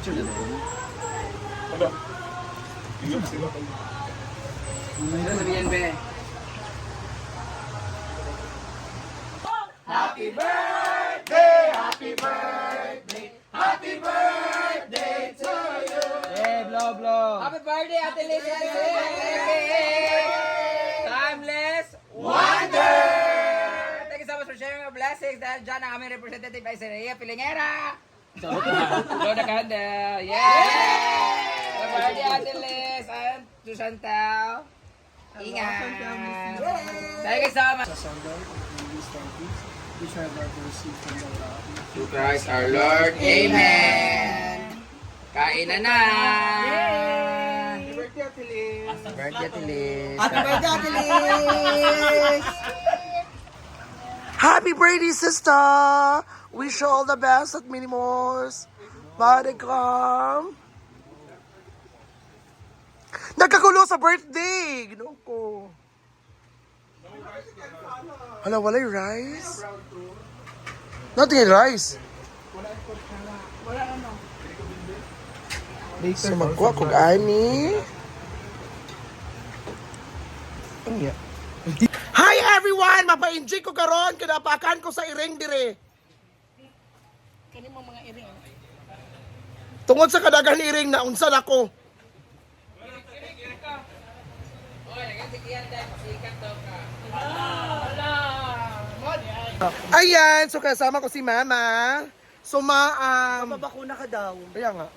Picture na doon. Ano? Ilog sila tayo. Ano sabihin, be? Happy birthday! Happy birthday! Happy birthday to you! Yeah, blow. Happy birthday, Ate Liz! Timeless Wonder! Thank you so much for sharing your blessings. Dahil dyan ang aming representative ay si Rhea Pilingera. Blow the candle. Yeah! Happy birthday, Ate Liz! And to Chantal. Ingat! Thank you so much. Which I have received from the Lord. To Christ our Lord. Amen! Kain na na! Happy birthday, Ate Liz. Birthday, Ate Liz. Happy birthday, Ate Liz. Happy birthday, sister! Wish you all the best at Minimos. Badegam. Nagkagulo sa birthday! Ginoon ko. Hala, walay rice? Nothing rice. So magkuha kog ani. Hi everyone! Mapa-enjoy ko karon kinapakan ko sa iring dire. Kani mo mga iring. Tungod sa kadagang iring na unsan ako. Ayan, so kasama ko si Mama. So Mabakuna ka daw. kaya nga.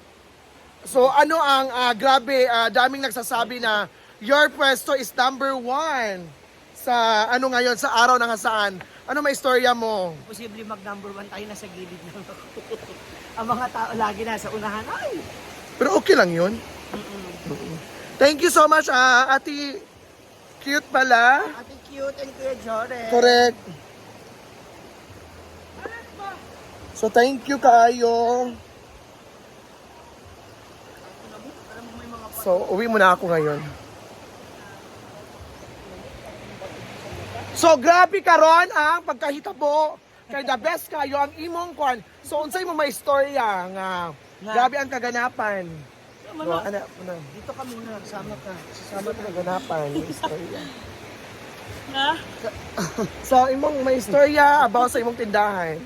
So ano ang grabe, daming nagsasabi na your pwesto is number 1 sa ano ngayon sa araw ng hasaan. Ano may istorya mo? Posible mag number 1 tayo nasa gilid lang ako. Ang mga tao lagi nasa unahan. Ay! Pero okay lang yun. Thank you so much, Ate. Cute pala. Ate cute and Kuya Jordan. Correct. So thank you kaayo. So uwi muna ako ngayon. So grabe karon ang pagkahitabo kay the best kayo ang imong kwan. So unsay mo may istorya nga grabe ang kaganapan. So, ana, Dito ka muna, sama ka. sama sa kaganapan, may istorya. Ha? So imong may istorya about sa imong tindahan.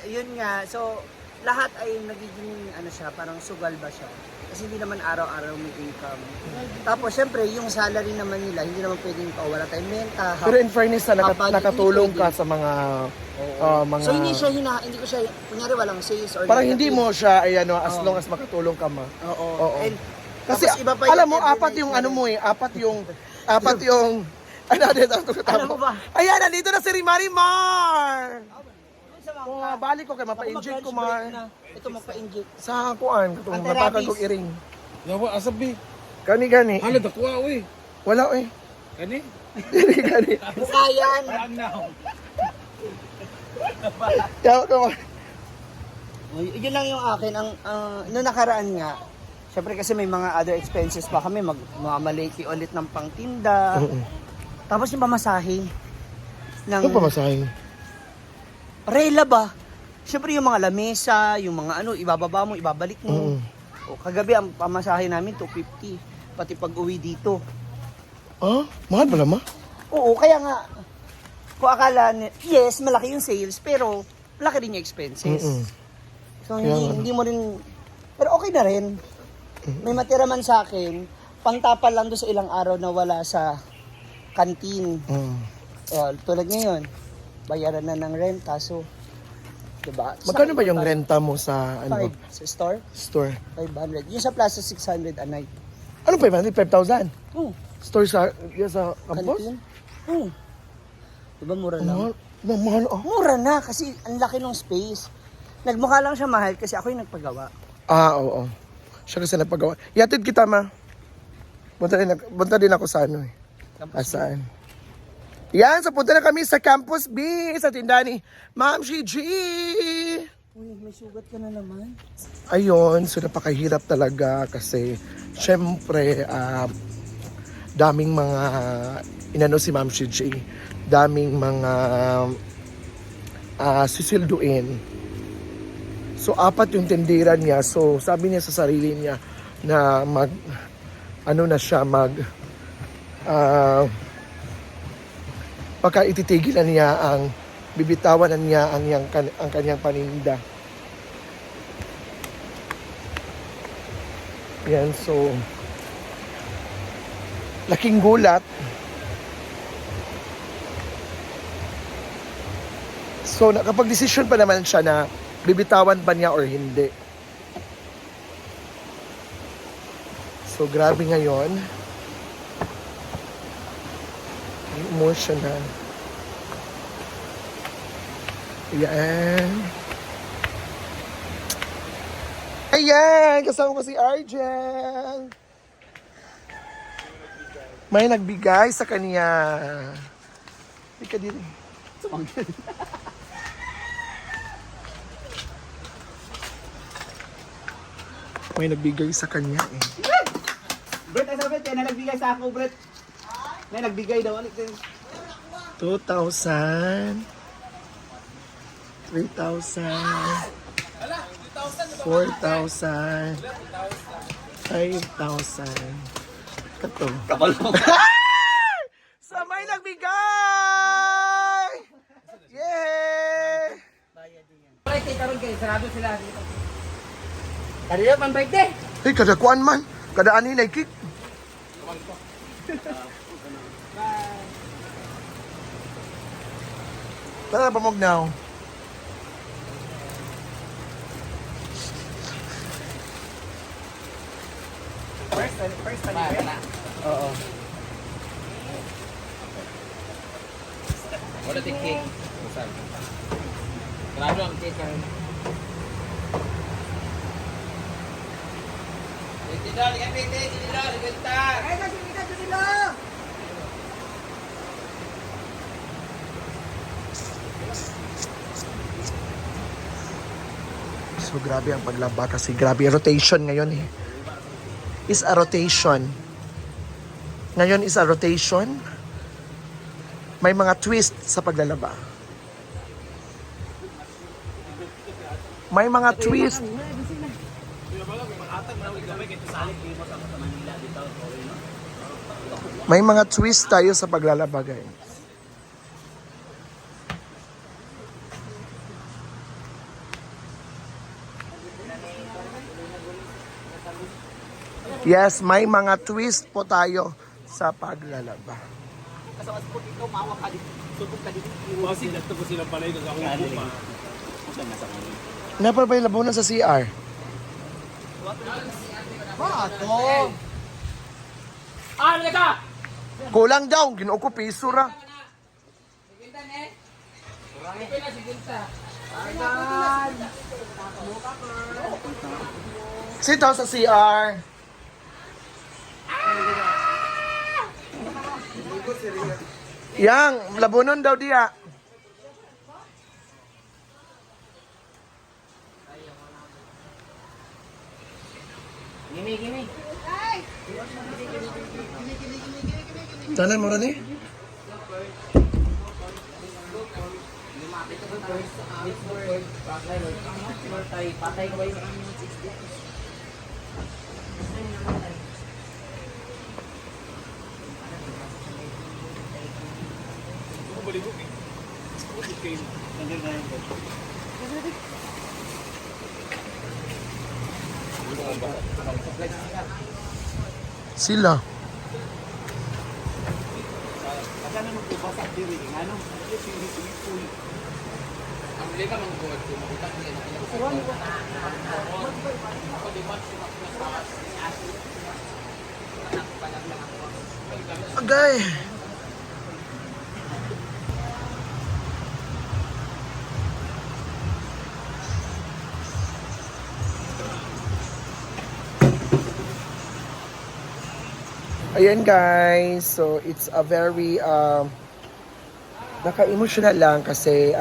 Yun nga. So, lahat ay nagiging, ano siya, parang sugal ba siya. Kasi hindi naman araw-araw may income. Tapos, syempre, yung salary naman nila, hindi naman pwedeng wala tayong menta. Pero in fairness na Kapag nakatulong hindi ka sa mga mga So, hindi ko siya, kunyari walang sales or parang hindi negative. mo siya ay ano as long as makatulong ka ma. Oo. Oo. And, Kasi tapos iba pa yung alam mo every apat night yung na- ano mo eh, apat yung ano dito Alam mo ba? Ayan, nandito na si Marimar. Sa mga- Oh, balik ko kay Ako mapa-inject ko mag-lunch break man. na. Ito magpa-inject. Sa kuan, katong Anti-rabies. mapakan kog iring. Yawa, asabi. Gani. Hala, dakuha, uy. Wala eh. Kani? Gani. Mukha yan. Yaw ko. Yun lang yung akin. Noong nakaraan nga, syempre kasi may mga other expenses pa kami. Mamaliki ulit ng pangtinda. Tapos yung pamasahe. Ng Ano pa masahin? Rela ba? Syempre yung mga lamesa, yung mga ano, ibababa mo, ibabalik mo. O, kagabi ang pamasahe namin, 250. Pati pag uwi dito. Ah, mahal pala ma? Oo, kaya nga, kung akala, yes, malaki yung sales, pero malaki din yung expenses. So, Kaya hindi mo rin, pero okay na rin. May matira man sa akin, pangtapal lang doon sa ilang araw na wala sa kantin. O, tulad ngayon, bayaran na ng renta, so, diba? Magkano ba yung renta mo sa ano 5 sa store? store? 500. Yung sa plaza, 600 a night. Ano 500? 5,000? Oh, Store sa sa campus? kantin. Oh. Diba mura lang? Mahal ah. Mura na kasi ang laki ng space. Nagmukha lang siya mahal kasi ako yung nagpagawa. Oo. Siya kasi nagpagawa. Yatid kita ma. Punta din ako sa ano eh. Saan? Yan, so punta na kami sa Campus B, sa tindahan ni Ma'am Shiji. Uy, may sugat ka na naman. Ayun, so napakahirap talaga kasi syempre daming mga inano si Ma'am Shiji, daming mga sisilduin. So, 4 yung tindiran niya. So, sabi niya sa sarili niya na pagka ititigilan niya bibitawan niya ang kanyang paninda. Yan, so, laking gulat. So, nakapag-desisyon pa naman siya na bibitawan ba niya or hindi. So, grabe ngayon. Emotional. Ayan. Ayan! Kasama ko si Arjen. May nagbigay sa kanya. Hindi ka dito. May nagbigay sa kanya eh. Brett, ay sabi, na nagbigay sa ako, Brett. Na nagbigay daw, ulit din. 2,000. 3,000. 4,000. 5,000. Kato. Kapal mo. Sa may nagbigay! Yay! Birthday karon kay sarado sila dito. Kanina pang birthday. Hey, kada kuan man. Kada ani na ikik. Tara, pamugnaw. First time. Oo. Wala tik cake. Sarado ang cake karon. Tidak, lihat PT, tidak, sebentar. Kasi kita dito. So, grabe ang paglaba kasi grabe rotation ngayon eh. Is a rotation. Ngayon is a rotation. May mga twist sa paglalaba. May mga twist. May mga twist tayo sa paglalaba, guys. Yes, may mga twist po tayo sa paglalaba. Kasi dito po silang palay kag ako pa. Napabay labo na sa CR. Ano ka? Kulang daw, ginoo ko piso ra. Sigilta ne. Sigilta na sigilta. Sitaw sa CR. Yang, labunon daw diya. Gimi. Tanan mo rin eh. Patay ko ba yun? Sila. Ang lima mang god, makita ko yan. Agay. Ayan guys, so it's a very naka-emotional lang kasi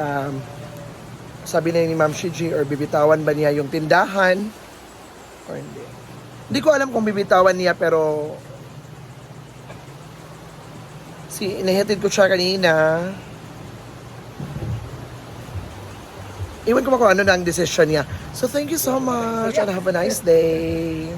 sabi na ni Ma'am Shiji or bibitawan ba niya yung tindahan or hindi. Hindi ko alam kung bibitawan niya pero inahatid ko siya kanina. Iwan ko ba kung ano na ang decision niya. So thank you so much and have a nice day.